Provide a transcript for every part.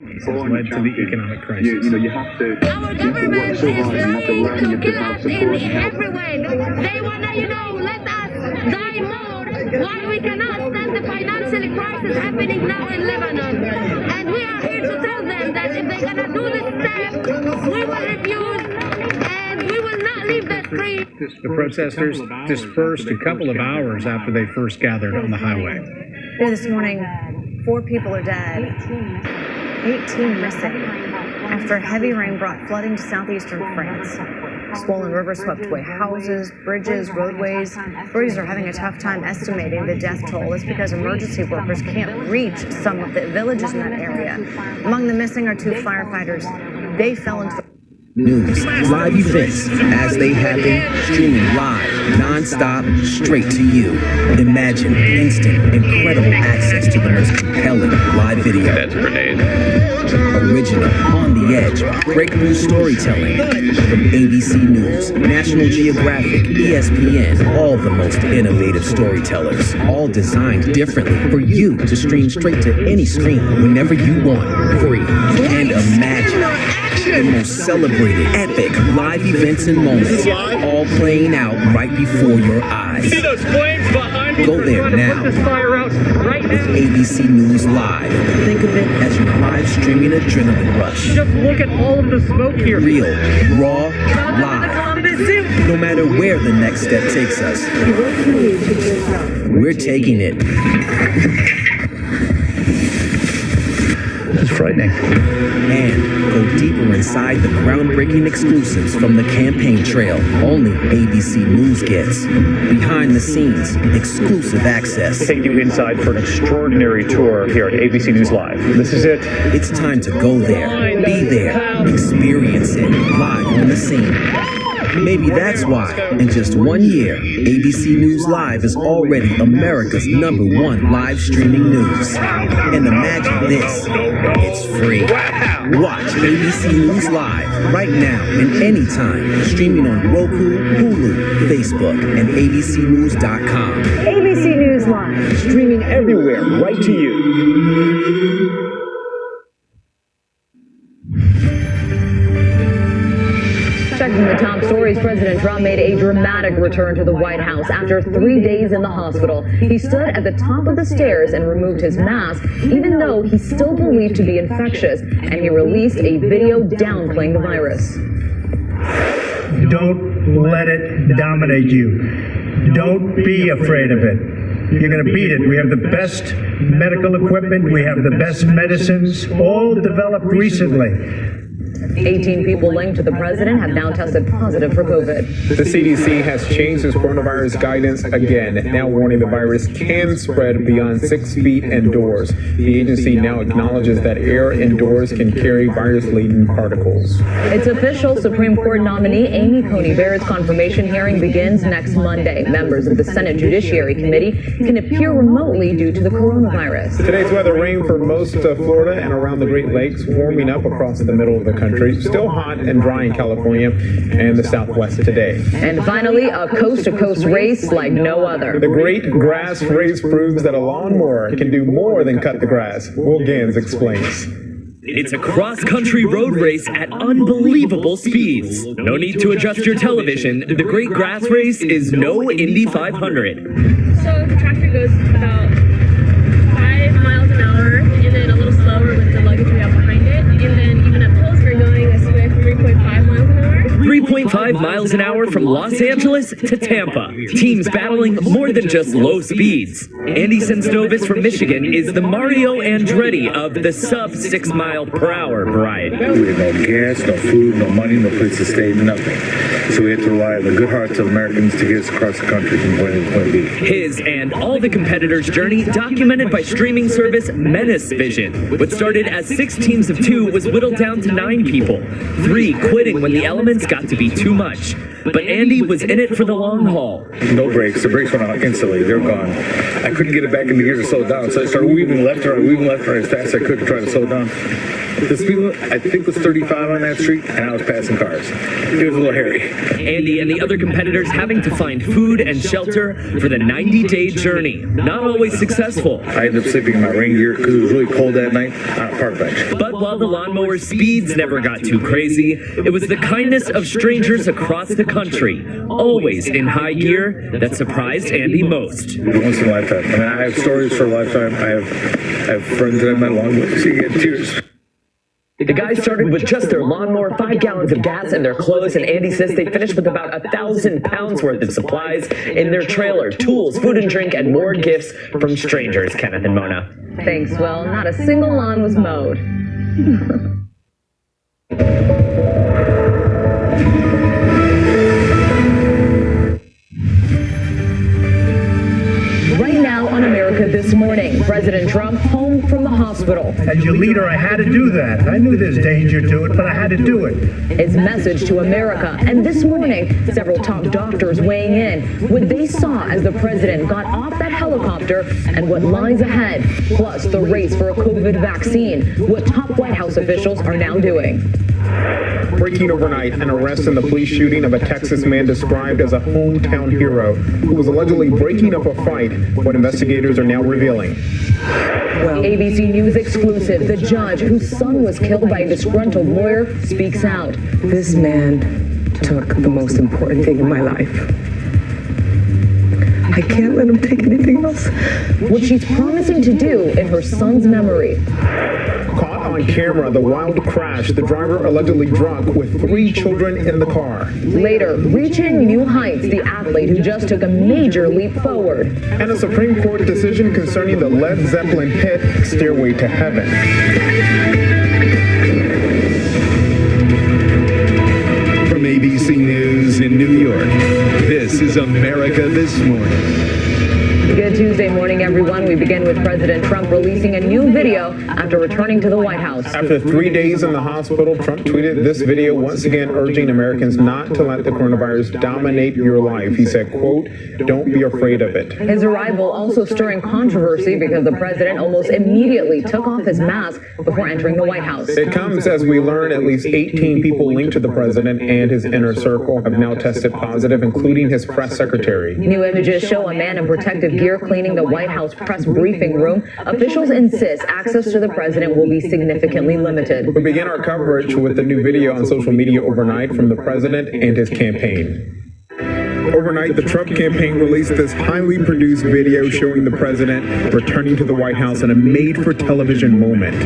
Has led to the economic crisis. You have to work so hard, you have to learn, you have to have support and help. Every way. They want to, let us die more while we cannot stand the financial crisis happening now in Lebanon. And we are here to tell them that if they're going to do this step, we will refuse and we will not leave the street. The protesters dispersed a couple of hours after they first gathered on the highway. This morning, 4 people are dead. 18 missing after heavy rain brought flooding to southeastern France. Swollen rivers swept away houses, bridges, roadways. Authorities are having a tough time estimating the death toll. It's because emergency workers can't reach some of the villages in that area. Among the missing are 2 firefighters. They fell into news, live events as they happen, streaming live, non-stop, straight to you. Imagine instant, incredible access to the most compelling live video. That's a grenade. Original, on the edge, breakthrough storytelling from ABC News, National Geographic, ESPN, all the most innovative storytellers, all designed differently for you to stream straight to any screen whenever you want, free. And imagine the most celebrated, epic live events and moments, all playing out right before your eyes. See those flames behind you? Go there now. Put this fire out right now. ABC News Live. Think of it as your live streaming adrenaline rush. Just look at all of the smoke here. Real, raw, live. No matter where the next step takes us, we're taking it. It's frightening. And go deeper inside the groundbreaking exclusives from the campaign trail only ABC News gets. Behind the scenes, exclusive access. Take you inside for an extraordinary tour here at ABC News Live. This is it. It's time to go there, be there, experience it, live on the scene. Maybe that's why, in just 1 year, ABC News Live is already America's #1 live streaming news. And imagine this, it's free. Watch ABC News Live right now and anytime, streaming on Roku, Hulu, Facebook, and abcnews.com. ABC News Live. Streaming everywhere, right to you. Checking the top stories, President Trump made a dramatic return to the White House after 3 days in the hospital. He stood at the top of the stairs and removed his mask, even though he's still believed to be infectious, and he released a video downplaying the virus. Don't let it dominate you. Don't be afraid of it. You're going to beat it. We have the best medical equipment. We have the best medicines, all developed recently. 18 people linked to the president have now tested positive for COVID. The CDC has changed its coronavirus guidance again, now warning the virus can spread beyond 6 feet indoors. The agency now acknowledges that air indoors can carry virus-laden particles. It's official. Supreme Court nominee Amy Coney Barrett's confirmation hearing begins next Monday. Members of the Senate Judiciary Committee can appear remotely due to the coronavirus. Today's weather: rain for most of Florida and around the Great Lakes, warming up across the middle of the country. Still hot and dry in California and the Southwest today. And finally, a coast-to-coast race like no other. The Great Grass Race proves that a lawnmower can do more than cut the grass. Will Gans explains. It's a cross-country road race at unbelievable speeds. No need to adjust your television. The Great Grass Race is no Indy 500. So the tractor goes about 5 miles an hour and then a little slower with the luggage we have behind it. And then even at Pillsbury, 3.5 miles an hour. 3.5 miles an hour from Los Angeles to Tampa. Teams battling more than just low speeds. Andy Senstovis from Michigan is the Mario Andretti of the sub 6 mile per hour variety. We had no gas, no food, no money, no place to stay, nothing. So we had to rely on the good hearts of Americans to get us across the country from point A to point B. His and all the competitors' journey documented by streaming service Menace Vision. What started as 6 teams of 2 was whittled down to 9 people. 3 quitting when the elements got to be too much. But Andy was in it for the long haul. No brakes. The brakes went out instantly. They're gone. I couldn't get it back in the gear to slow down, so I started weaving left and right as fast as I could to try to slow down. The speed limit, I think, was 35 on that street, and I was passing cars. It was a little hairy. Andy and the other competitors having to find food and shelter for the 90-day journey. Not always successful. I ended up sleeping in my rain gear because it was really cold that night on a park bench. But while the lawnmower speeds never got too crazy, it was the kindness of strangers across the country, always in high gear, that surprised Andy most. Once in a lifetime. I mean, I have stories for a lifetime. I have friends that I met along with. So you get tears. The guys started with just their lawnmower, 5 gallons of gas, and their clothes, and Andy says they finished with about 1,000 pounds worth of supplies in their trailer, tools, food and drink, and more gifts from strangers, Kenneth and Mona. Thanks. Well, not a single lawn was mowed. Right now on America This Morning, President Trump home from the hospital. As your leader, I had to do that. I knew there's danger to it, but I had to do it. His message to America. And this morning, several top doctors weighing in what they saw as the president got off that helicopter and what lies ahead. Plus, the race for a COVID vaccine, what top White House officials are now doing. Breaking overnight, an arrest in the police shooting of a Texas man described as a hometown hero who was allegedly breaking up a fight, what investigators are now revealing. ABC News exclusive, the judge whose son was killed by a disgruntled lawyer speaks out. This man took the most important thing in my life. I can't let him take anything else. What she's promising to do in her son's memory. Caught on camera, the wild crash, the driver allegedly drunk with 3 children in the car. Later, reaching new heights, the athlete who just took a major leap forward. And a Supreme Court decision concerning the Led Zeppelin hit, Stairway to Heaven. From ABC News in New York, this is America This Morning. Good Tuesday morning, everyone. We begin with President Trump releasing a new video after returning to the White House. After 3 days in the hospital, Trump tweeted this video once again urging Americans not to let the coronavirus dominate your life. He said, quote, "Don't be afraid of it." His arrival also stirring controversy because the president almost immediately took off his mask before entering the White House. It comes as we learn at least 18 people linked to the president and his inner circle have now tested positive, including his press secretary. New images show a man in protective gear cleaning the White House press briefing room. Officials insist access to the president will be significantly limited. We begin our coverage with the new video on social media overnight from the president and his campaign. Overnight, the Trump campaign released this highly produced video showing the president returning to the White House in a made-for-television moment.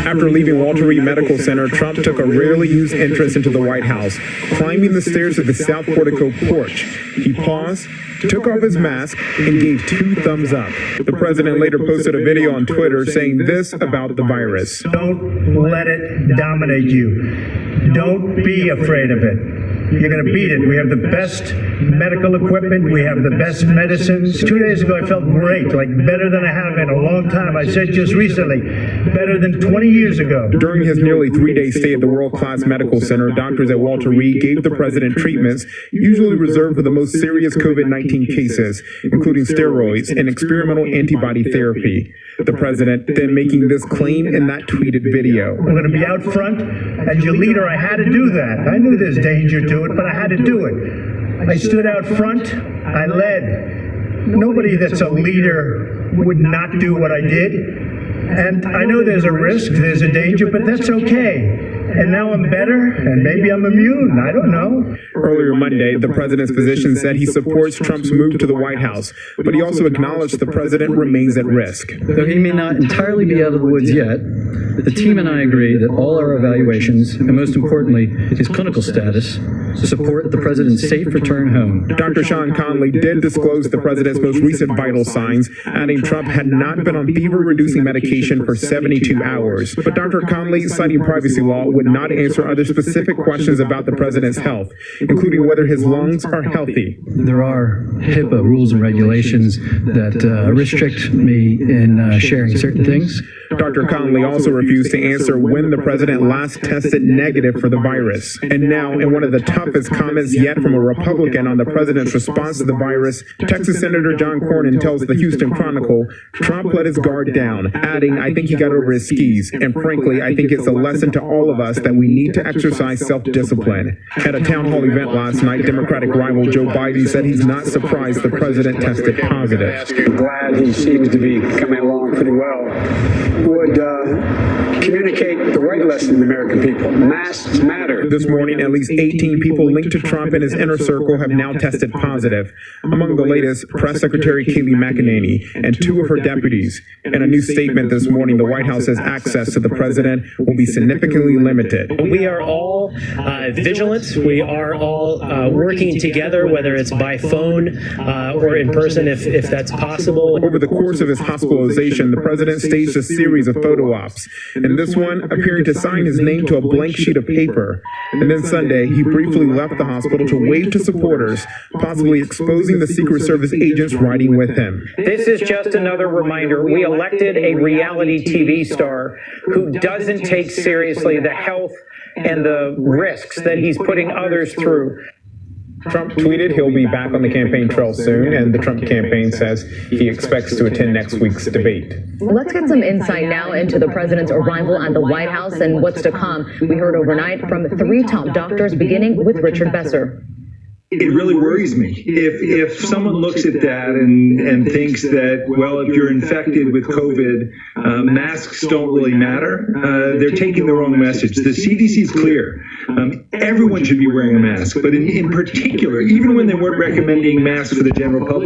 After leaving Walter Reed Medical Center, Trump took a rarely used entrance into the White House, climbing the stairs of the South Portico porch. He paused, took off his mask, and gave 2 thumbs up. The president later posted a video on Twitter saying this about the virus. Don't let it dominate you. Don't be afraid of it. You're going to beat it. We have the best medical equipment. We have the best medicines. 2 days ago, I felt great, like better than I have in a long time. I said just recently, better than 20 years ago. During his nearly 3-day stay at the world-class medical center, doctors at Walter Reed gave the president treatments usually reserved for the most serious COVID-19 cases, including steroids and experimental antibody therapy. The president then making this claim in that tweeted video. We're going to be out front. As your leader, I had to do that. I knew there's danger to it, but I had to do it. I stood out front. I led. Nobody that's a leader would not do what I did. And I know there's a risk, there's a danger, but that's okay. And now I'm better, and maybe I'm immune. I don't know. Earlier Monday, the president's physician said he supports Trump's move to the White House, but he also acknowledged the president remains at risk. Though he may not entirely be out of the woods yet, the team and I agree that all our evaluations, and most importantly, his clinical status, support the president's safe return home. Dr. Sean Conley did disclose the president's most recent vital signs, adding Trump had not been on fever-reducing medication for 72 hours. But Dr. Conley, citing privacy law, would not answer other specific questions about the president's health, including whether his lungs are healthy. There are HIPAA rules and regulations that restrict me in sharing certain things. Dr. Conley also refused to answer when the president last tested negative for the virus. And now, in one of the top toughest comments yet from a Republican on the president's response to the virus, Texas Senator John Cornyn tells the Houston Chronicle, Trump let his guard down, adding, I think he got over his skis. And frankly, I think it's a lesson to all of us that we need to exercise self-discipline. At a town hall event last night, Democratic rival Joe Biden said he's not surprised the president tested positive. Glad he seems to be coming along pretty well. Would communicate the right lesson to the American people. Masks matter. This morning, at least 18 people linked to Trump and his inner circle have now tested positive. Among the latest, Press Secretary Kayleigh McEnany and 2 of her deputies. In a new statement this morning, the White House says access to the president will be significantly limited. We are all vigilant. We are all working together, whether it's by phone or in person if that's possible. Over the course of his hospitalization, the president staged a series of photo ops. In this one, appearing to sign his name to a blank sheet of paper. And then Sunday, he briefly left the hospital to wave to supporters, possibly exposing the Secret Service agents riding with him. This is just another reminder. We elected a reality TV star who doesn't take seriously the health and the risks that he's putting others through. Trump tweeted he'll be back on the campaign trail soon, and the Trump campaign says he expects to attend next week's debate. Let's get some insight now into the president's arrival at the White House and what's to come. We heard overnight from 3 top doctors, beginning with Richard Besser. It really worries me if someone looks at that and thinks that, well, if you're infected with COVID, masks don't really matter. They're taking the wrong message. The CDC is clear. Everyone should be wearing a mask, but in particular, even when they weren't recommending masks for the general public,